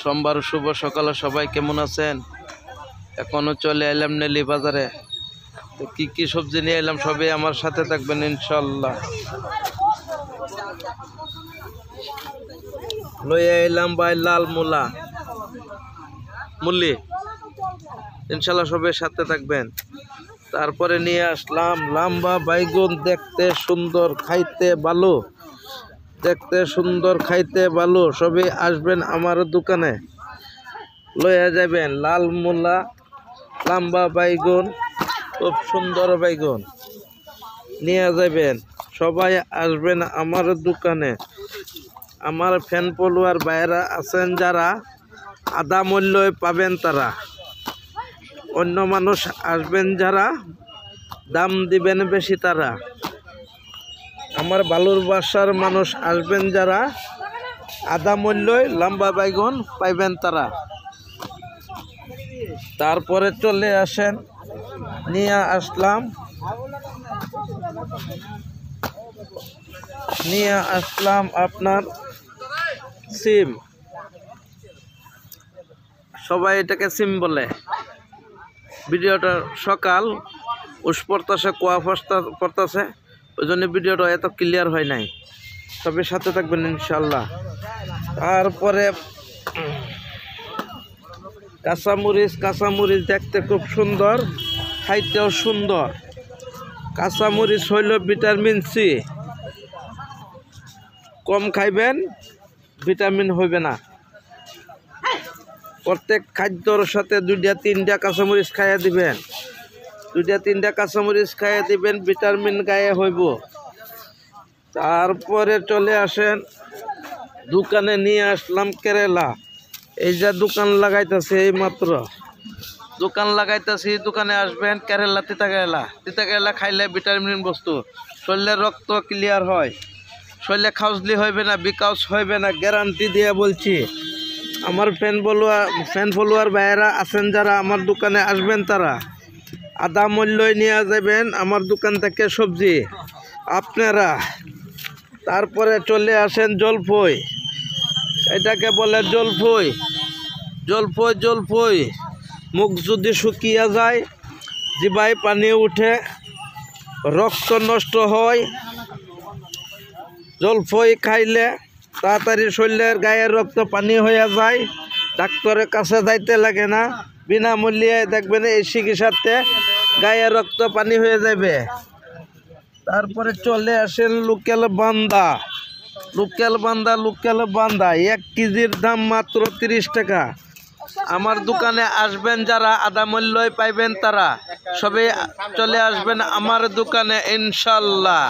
সোমবার শুভ সকালে সবাই কেমন আছেন? এখনো চলে এলাম নেলি বাজারে। তো কি কি সবজি নিয়ে এলাম সবই আমার সাথে থাকবেন ইনশাল্লাহ। লইয়া এলাম ভাই লাল মুলি, ইনশাল্লাহ সবাই সাথে থাকবেন। তারপরে নিয়ে আসলাম লম্বা বাইগুন, দেখতে সুন্দর খাইতে ভালো, সবই আসবেন আমার দোকানে, লইয়া যাবেন লাল মূলা, লম্বা বাইগুন, খুব সুন্দর বাইগুন নিয়ে যাবেন। সবাই আসবেন আমার দোকানে। আমার ফ্যান ফলোয়ার বাইরা আছেন যারা, আধা মূল্যই পাবেন তারা। অন্য মানুষ আসবেন যারা, দাম দিবেন বেশি তারা। আমার ভালোবাসার মানুষ আসবেন যারা, আধা মূল্যই লম্বা বাইগুন পাইবেন তারা। তারপরে চলে আসেন, নিয়ে আসলাম আপনার সিম। সবাই এটাকে সিম বলে। ভিডিওটা সকাল উস পড়তেছে, কুয়া পড়তেছে, ওই জন্য ভিডিওটা এত ক্লিয়ার হয় নাই। তবে সাথে থাকবেন ইনশাল্লাহ। তারপরে কাঁচামরিচ দেখতে খুব সুন্দর, খাইতেও সুন্দর। কাঁচামরিচ হইল ভিটামিন সি, কম খাইবেন ভিটামিন হইবে না। প্রত্যেক খাদ্যর সাথে 2-3টা কাঁচামরিচ খাইয়া দিবেন, 2-3টা কাঁচামরিচ খাইয়া দিবেন, ভিটামিন গায়ে হইব। তারপরে চলে আসেন, দোকানে নিয়ে আসলাম কেরালা। এই যে দোকান লাগাইতেছে, এই মাত্র দোকান লাগাইতেছি, দোকানে আসবেন। কেরালা, তিতা কেরালা খাইলে ভিটামিন বস্তু, শরীরের রক্ত ক্লিয়ার হয়, শরীরে খাউজলি হইবে না, বিকাউজ হইবে না, গ্যারান্টি দিয়ে বলছি। আমার ফ্যান ফলোয়ার ভাইয়েরা আছেন যারা, আমার দোকানে আসবেন তারা, আধা মূল্যই নিয়ে যাবেন আমার দোকান থেকে সবজি আপনারা। তারপরে চলে আসেন জলফই, এটাকে বলে জলফই। মুখ যদি শুকিয়ে যায়, জিভায় পানি উঠে, রক্ত নষ্ট হয়, জলফই খাইলে তাড়াতাড়ি শরীরের গায়ের রক্ত পানি হয়ে যায়, ডাক্তারের কাছে যাইতে লাগে না, বিনামূল্যে দেখবেন এই চিকিৎসাতে গায়ের রক্ত পানি হয়ে যাবে। তারপরে চলে আসেন লোকাল বান্দা, 1 কেজির দাম মাত্র 30 টাকা। আমার দোকানে আসবেন যারা, আধা মূল্যই পাইবেন তারা। সবাই চলে আসবেন আমার দোকানে ইনশাল্লাহ।